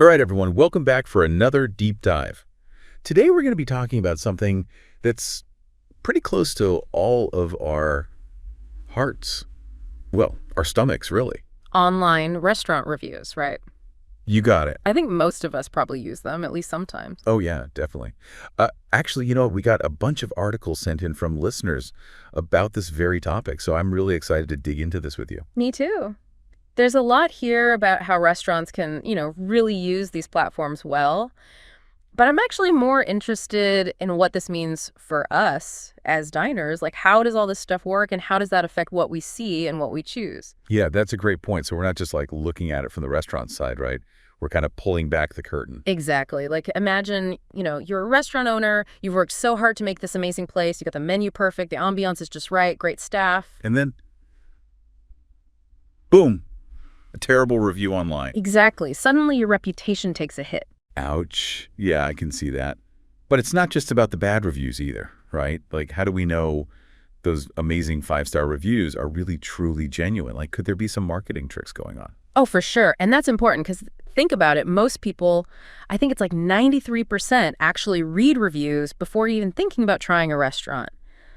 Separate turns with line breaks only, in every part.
All right, everyone, welcome back for another deep dive. Today we're going to be talking about something that's pretty close to all of our hearts. Well, our stomachs, really.
Online restaurant reviews, right?
You got it.
I think most of us probably use them, at least sometimes.
Oh, yeah, definitely. Actually, we got a bunch of articles sent in from listeners about this very topic, so I'm really excited to dig into this with you.
Me too. There's a lot here about how restaurants can, really use these platforms well. But I'm actually more interested in what this means for us as diners. Like, how does all this stuff work and how does that affect what we see and what we choose?
Yeah, that's a great point. So we're not just like looking at it from the restaurant side, right? We're kind of pulling back the curtain.
Exactly. Like, imagine, you're a restaurant owner. You've worked so hard to make this amazing place. You got the menu perfect. The ambiance is just right. Great staff.
And then, boom, a terrible review online.
Exactly. Suddenly your reputation takes a hit.
Ouch. Yeah, I can see that. But it's not just about the bad reviews either, right? Like, how do we know those amazing 5-star reviews are really, truly genuine? Like, could there be some marketing tricks going on?
Oh, for sure. And that's important because think about it. Most people, I think it's like 93% actually read reviews before even thinking about trying a restaurant.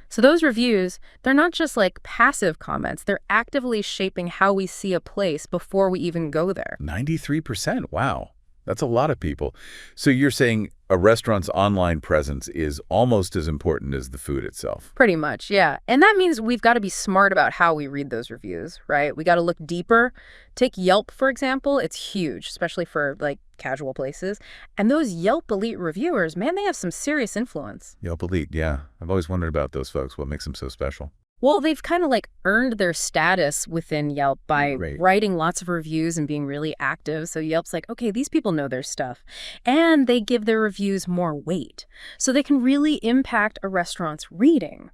So those reviews, they're not just like passive comments. They're actively shaping how we see a place before we even go there.
93%. Wow. That's a lot of people. So you're saying a restaurant's online presence is almost as important as the food itself?
Pretty much, yeah. And that means we've got to be smart about how we read those reviews, right? We got to look deeper. Take Yelp, for example. It's huge, especially for like casual places. And those Yelp Elite reviewers, man, they have some serious influence.
Yelp Elite, yeah. I've always wondered about those folks. What makes them so special?
Well, they've kind of like earned their status within Yelp by writing lots of reviews and being really active. So Yelp's like, okay, these people know their stuff. And they give their reviews more weight. So they can really impact a restaurant's rating.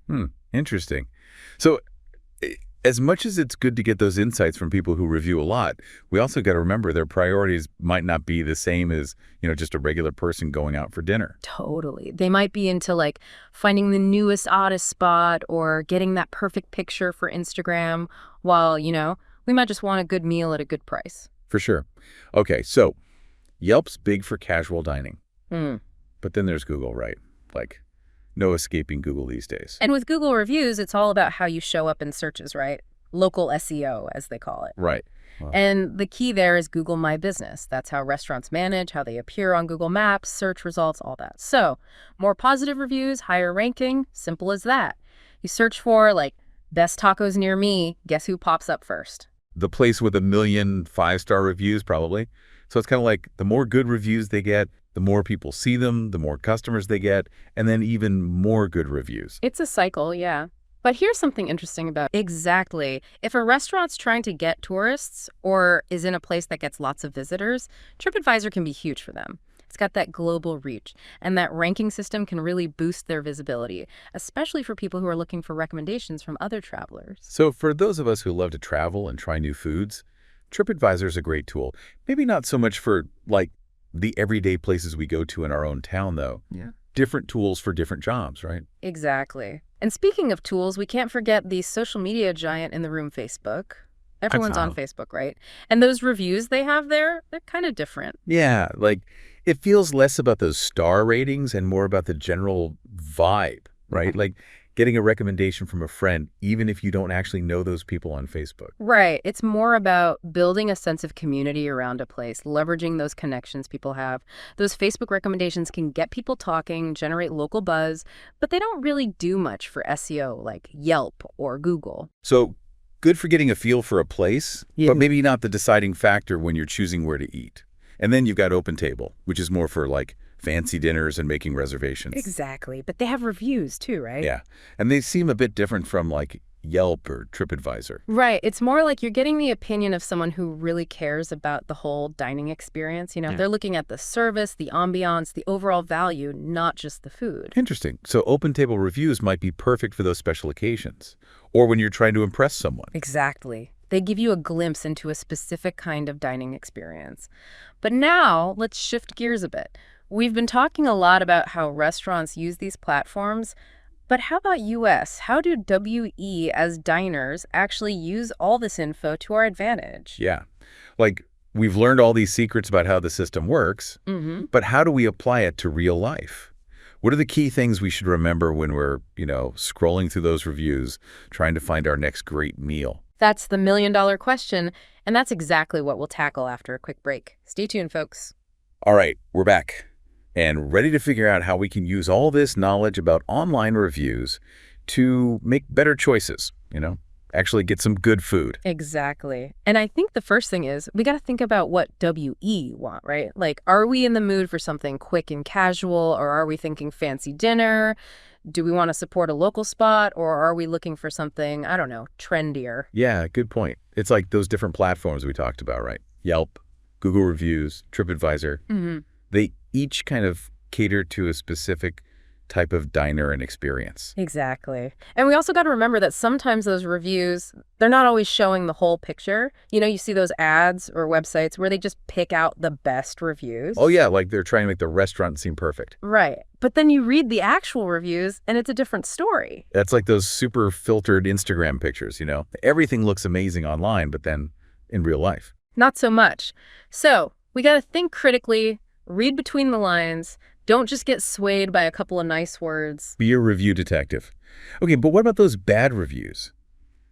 Interesting. So as much as it's good to get those insights from people who review a lot, we also got to remember their priorities might not be the same as, just a regular person going out for dinner.
Totally. They might be into like finding the newest, oddest spot or getting that perfect picture for Instagram while, we might just want a good meal at a good price.
For sure. Okay, so Yelp's big for casual dining. But then there's Google, right? Like, no escaping Google these days.
And with Google reviews, it's all about how you show up in searches, right? Local SEO, as they call it.
Right. Wow.
And the key there is Google My Business. That's how restaurants manage, how they appear on Google Maps, search results, all that. So more positive reviews, higher ranking, simple as that. You search for, like, best tacos near me, guess who pops up first?
The place with 1 million 5-star reviews, probably. So it's kind of like the more good reviews they get, the more people see them, the more customers they get, and then even more good reviews.
It's a cycle, yeah. But here's something interesting about it. Exactly. If a restaurant's trying to get tourists or is in a place that gets lots of visitors, TripAdvisor can be huge for them. It's got that global reach, and that ranking system can really boost their visibility, especially for people who are looking for recommendations from other travelers.
So for those of us who love to travel and try new foods, TripAdvisor is a great tool. Maybe not so much for, like, the everyday places we go to in our own town, though.
Yeah.
Different tools for different jobs, right?
Exactly. And speaking of tools, we can't forget the social media giant in the room, Facebook. Everyone's on Facebook, right? And those reviews they have there, they're kind of different.
Yeah, like it feels less about those star ratings and more about the general vibe, right? Like getting a recommendation from a friend, even if you don't actually know those people on Facebook.
Right. It's more about building a sense of community around a place, leveraging those connections people have. Those Facebook recommendations can get people talking, generate local buzz, but they don't really do much for SEO like Yelp or Google.
So good for getting a feel for a place, but maybe not the deciding factor when you're choosing where to eat. And then you've got OpenTable, which is more for like fancy dinners and making reservations.
Exactly. But they have reviews too, right?
Yeah. And they seem a bit different from like Yelp or TripAdvisor.
Right. It's more like you're getting the opinion of someone who really cares about the whole dining experience. They're looking at the service, the ambiance, the overall value, not just the food.
Interesting. So OpenTable reviews might be perfect for those special occasions or when you're trying to impress someone.
Exactly. They give you a glimpse into a specific kind of dining experience. But now let's shift gears a bit. We've been talking a lot about how restaurants use these platforms, but how about US? How do WE as diners actually use all this info to our advantage?
Yeah. Like we've learned all these secrets about how the system works,
Mm-hmm.
but how do we apply it to real life? What are the key things we should remember when we're, scrolling through those reviews, trying to find our next great meal?
That's the million-dollar question, and that's exactly what we'll tackle after a quick break. Stay tuned, folks.
All right, we're back and ready to figure out how we can use all this knowledge about online reviews to make better choices, actually get some good food.
Exactly. And I think the first thing is we got to think about what WE want, right? Like, are we in the mood for something quick and casual, or are we thinking fancy dinner? Do we want to support a local spot, or are we looking for something, I don't know, trendier?
Yeah, good point. It's like those different platforms we talked about, right? Yelp, Google Reviews, TripAdvisor.
Mm-hmm.
They each kind of cater to a specific type of diner and experience.
Exactly. And we also got to remember that sometimes those reviews, they're not always showing the whole picture. You see those ads or websites where they just pick out the best reviews.
Oh, yeah, like they're trying to make the restaurant seem perfect.
Right. But then you read the actual reviews and it's a different story.
That's like those super filtered Instagram pictures, Everything looks amazing online, but then in real life.
Not so much. So we got to think critically, read between the lines. Don't just get swayed by a couple of nice words.
Be a review detective. Okay, but what about those bad reviews?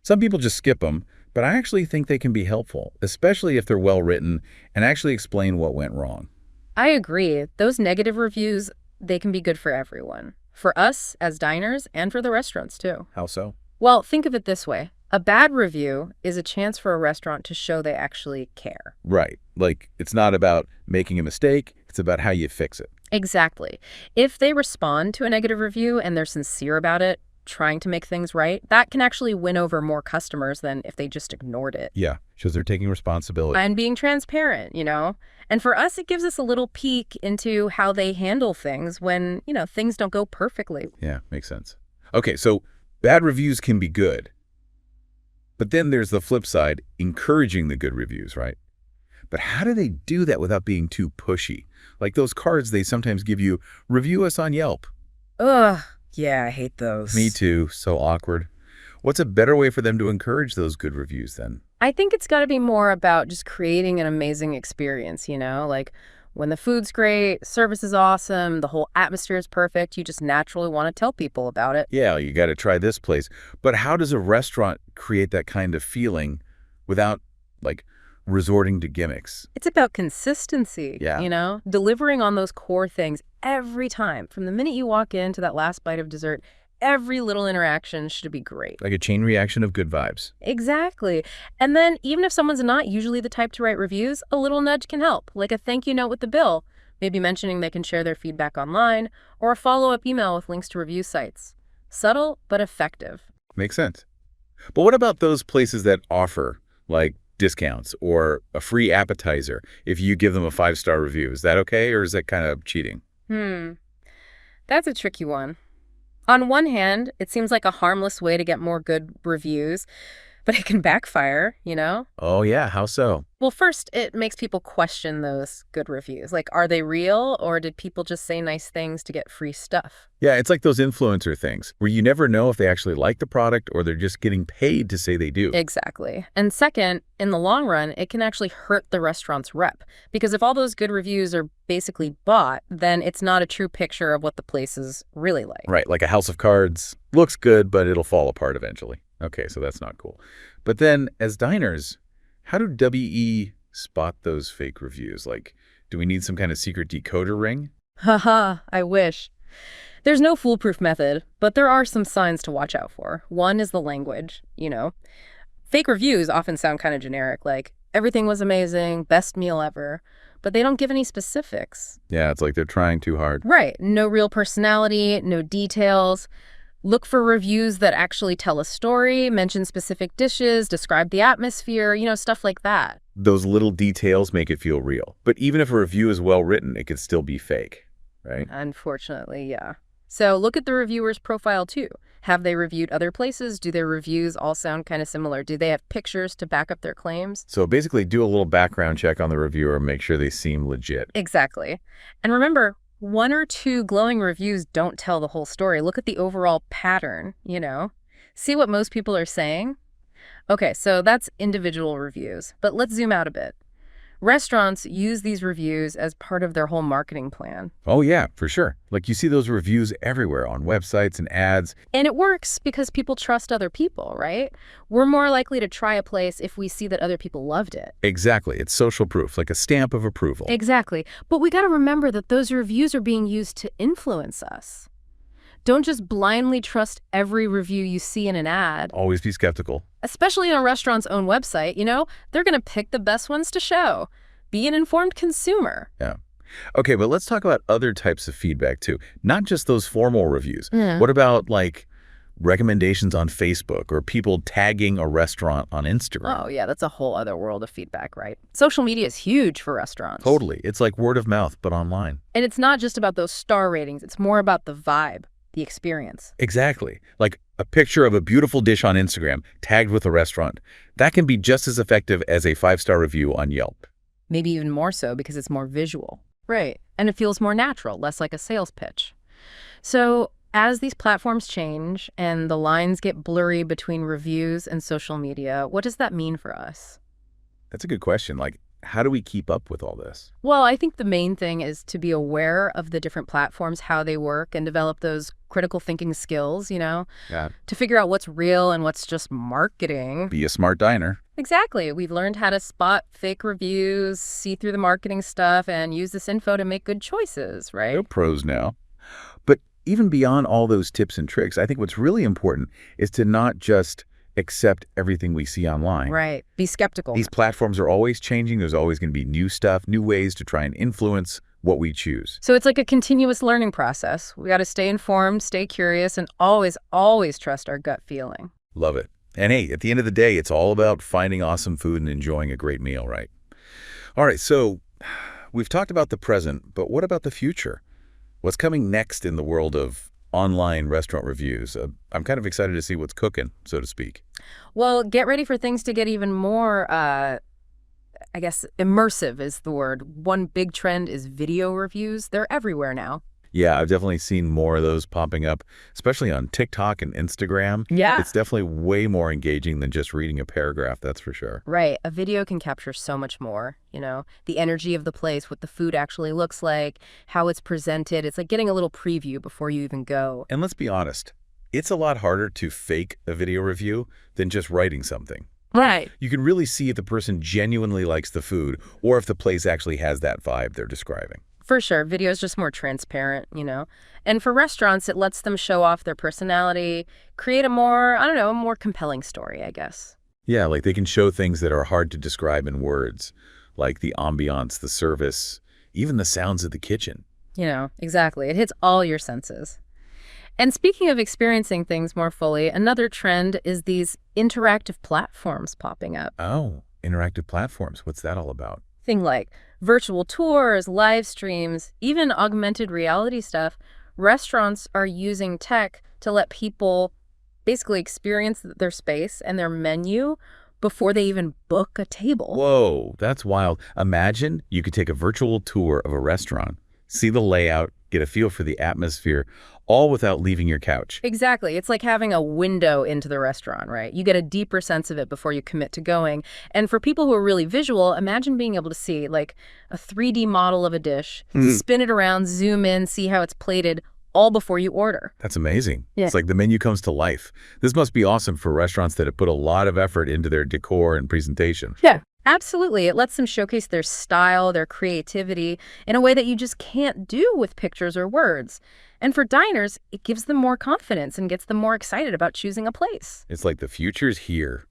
Some people just skip them, but I actually think they can be helpful, especially if they're well written and actually explain what went wrong.
I agree. Those negative reviews, they can be good for everyone. For us as diners and for the restaurants too.
How so?
Well, think of it this way. A bad review is a chance for a restaurant to show they actually care.
Right. Like, it's not about making a mistake, it's about how you fix it.
Exactly. If they respond to a negative review and they're sincere about it, trying to make things right, that can actually win over more customers than if they just ignored it.
Yeah, shows they're taking responsibility.
And being transparent, And for us, it gives us a little peek into how they handle things when, things don't go perfectly.
Yeah, makes sense. Okay, so bad reviews can be good. But then there's the flip side, encouraging the good reviews, right? But how do they do that without being too pushy? Like those cards they sometimes give you, review us on Yelp.
Ugh, yeah, I hate those.
Me too, so awkward. What's a better way for them to encourage those good reviews then?
I think it's got to be more about just creating an amazing experience, Like when the food's great, service is awesome, the whole atmosphere is perfect, you just naturally want to tell people about it.
Yeah, you got to try this place. But how does a restaurant create that kind of feeling without, resorting to gimmicks?
It's about consistency,
Yeah.
Delivering on those core things every time. From the minute you walk in to that last bite of dessert, every little interaction should be great.
Like a chain reaction of good vibes.
Exactly. And then even if someone's not usually the type to write reviews, a little nudge can help, like a thank you note with the bill, maybe mentioning they can share their feedback online, or a follow-up email with links to review sites. Subtle, but effective.
Makes sense. But what about those places that offer, discounts or a free appetizer if you give them a 5-star review? Is that okay, or is that kind of cheating?
That's a tricky one. On one hand, it seems like a harmless way to get more good reviews, but it can backfire,
Oh, yeah. How so?
Well, first, it makes people question those good reviews. Like, are they real, or did people just say nice things to get free stuff?
Yeah, it's like those influencer things where you never know if they actually like the product or they're just getting paid to say they do.
Exactly. And second, in the long run, it can actually hurt the restaurant's rep. Because if all those good reviews are basically bought, then it's not a true picture of what the place is really like.
Right, like a house of cards. Looks good, but it'll fall apart eventually. Okay, so that's not cool. But then, as diners, how do WE spot those fake reviews? Do we need some kind of secret decoder ring?
Haha, I wish. There's no foolproof method, but there are some signs to watch out for. One is the language, Fake reviews often sound kind of generic, like, everything was amazing, best meal ever, but they don't give any specifics.
Yeah, it's like they're trying too hard.
Right. No real personality, no details. Look for reviews that actually tell a story, mention specific dishes, describe the atmosphere, stuff like that.
Those little details make it feel real. But even if a review is well written, it could still be fake, right?
Unfortunately, yeah. So look at the reviewer's profile too. Have they reviewed other places? Do their reviews all sound kind of similar? Do they have pictures to back up their claims?
So basically do a little background check on the reviewer and make sure they seem legit.
Exactly. And remember, 1 or 2 glowing reviews don't tell the whole story. Look at the overall pattern, See what most people are saying? Okay, so that's individual reviews, but let's zoom out a bit. Restaurants use these reviews as part of their whole marketing plan.
Oh, yeah, for sure. Like you see those reviews everywhere on websites and ads.
And it works because people trust other people, right? We're more likely to try a place if we see that other people loved it.
Exactly. It's social proof, like a stamp of approval.
Exactly. But we got to remember that those reviews are being used to influence us. Don't just blindly trust every review you see in an ad.
Always be skeptical.
Especially on a restaurant's own website, they're going to pick the best ones to show. Be an informed consumer.
Yeah. Okay, but let's talk about other types of feedback too. Not just those formal reviews.
Yeah.
What about like recommendations on Facebook or people tagging a restaurant on Instagram?
Oh, yeah, that's a whole other world of feedback, right? Social media is huge for restaurants.
Totally. It's like word of mouth, but online.
And it's not just about those star ratings. It's more about the vibe, the experience.
Exactly. Like a picture of a beautiful dish on Instagram tagged with a restaurant. That can be just as effective as a 5-star review on Yelp.
Maybe even more so because it's more visual. Right. And it feels more natural, less like a sales pitch. So as these platforms change and the lines get blurry between reviews and social media, what does that mean for us?
That's a good question. Like, how do we keep up with all this?
Well, I think the main thing is to be aware of the different platforms, how they work, and develop those critical thinking skills,
Yeah.
to figure out what's real and what's just marketing.
Be a smart diner.
Exactly. We've learned how to spot fake reviews, see through the marketing stuff, and use this info to make good choices, right?
No pros now. But even beyond all those tips and tricks, I think what's really important is to not just accept everything we see online.
Right. Be skeptical.
These platforms are always changing. There's always going to be new stuff, new ways to try and influence what we choose.
So it's like a continuous learning process. We got to stay informed, stay curious, and always, always trust our gut feeling.
Love it. And hey, at the end of the day, it's all about finding awesome food and enjoying a great meal, right? All right, so we've talked about the present, but what about the future? What's coming next in the world of online restaurant reviews? I'm kind of excited to see what's cooking, so to speak.
Well, get ready for things to get even more, immersive is the word. One big trend is video reviews. They're everywhere now.
Yeah, I've definitely seen more of those popping up, especially on TikTok and Instagram.
Yeah.
It's definitely way more engaging than just reading a paragraph, that's for sure.
Right. A video can capture so much more, the energy of the place, what the food actually looks like, how it's presented. It's like getting a little preview before you even go.
And let's be honest, it's a lot harder to fake a video review than just writing something.
Right.
You can really see if the person genuinely likes the food or if the place actually has that vibe they're describing.
For sure. Video is just more transparent, And for restaurants, it lets them show off their personality, create a more compelling story, I guess.
Yeah, like they can show things that are hard to describe in words, like the ambiance, the service, even the sounds of the kitchen.
Exactly. It hits all your senses. And speaking of experiencing things more fully, another trend is these interactive platforms popping up.
Oh, interactive platforms. What's that all about?
Thing like virtual tours, live streams, even augmented reality stuff. Restaurants are using tech to let people basically experience their space and their menu before they even book a table.
Whoa, that's wild. Imagine you could take a virtual tour of a restaurant, see the layout, get a feel for the atmosphere, all without leaving your couch.
Exactly. It's like having a window into the restaurant, right? You get a deeper sense of it before you commit to going. And for people who are really visual, imagine being able to see like a 3D model of a dish, spin it around, zoom in, see how it's plated, all before you order.
That's amazing.
Yeah.
It's like the menu comes to life. This must be awesome for restaurants that have put a lot of effort into their decor and presentation.
Yeah. Absolutely. It lets them showcase their style, their creativity in a way that you just can't do with pictures or words. And for diners, it gives them more confidence and gets them more excited about choosing a place.
It's like the future's here.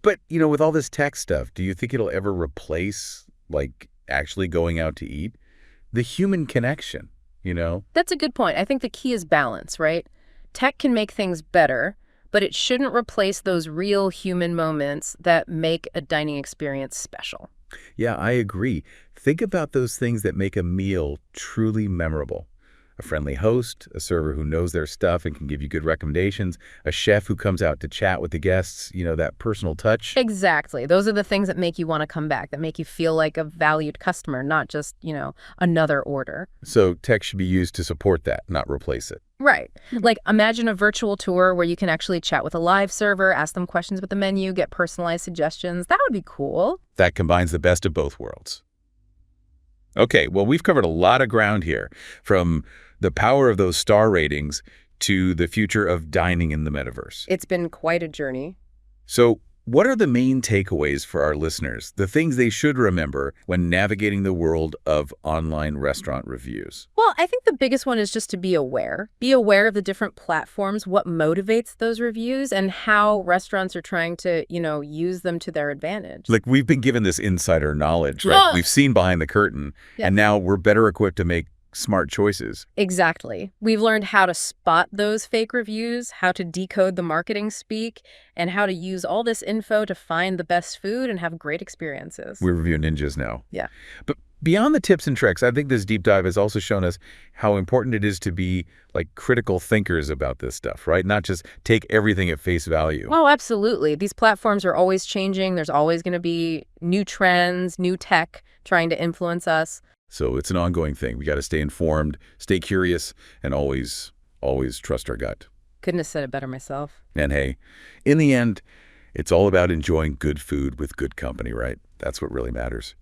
But, with all this tech stuff, do you think it'll ever replace, like, actually going out to eat? The human connection,
That's a good point. I think the key is balance, right? Tech can make things better, but it shouldn't replace those real human moments that make a dining experience special.
Yeah, I agree. Think about those things that make a meal truly memorable. A friendly host, a server who knows their stuff and can give you good recommendations, a chef who comes out to chat with the guests, that personal touch.
Exactly. Those are the things that make you want to come back, that make you feel like a valued customer, not just, another order.
So tech should be used to support that, not replace it.
Right. Like, imagine a virtual tour where you can actually chat with a live server, ask them questions about the menu, get personalized suggestions. That would be cool.
That combines the best of both worlds. Okay, well, we've covered a lot of ground here, from the power of those star ratings to the future of dining in the metaverse.
It's been quite a journey.
So what are the main takeaways for our listeners, the things they should remember when navigating the world of online restaurant reviews?
Well, I think the biggest one is just to be aware. Be aware of the different platforms, what motivates those reviews, and how restaurants are trying to, use them to their advantage.
Like, we've been given this insider knowledge, right? We've seen behind the curtain, and now we're better equipped to make smart choices.
Exactly. We've learned how to spot those fake reviews, how to decode the marketing speak, and how to use all this info to find the best food and have great experiences.
We're review ninjas now.
Yeah.
But beyond the tips and tricks, I think this deep dive has also shown us how important it is to be critical thinkers about this stuff, right? Not just take everything at face value.
Oh, absolutely. These platforms are always changing. There's always going to be new trends, new tech trying to influence us.
So it's an ongoing thing. We got to stay informed, stay curious, and always trust our gut.
Couldn't have said it better myself.
And hey, in the end, it's all about enjoying good food with good company, right? That's what really matters.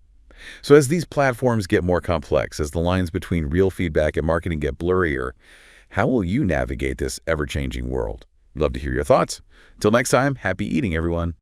So as these platforms get more complex, as the lines between real feedback and marketing get blurrier, how will you navigate this ever-changing world? Love to hear your thoughts. Until next time, happy eating, everyone.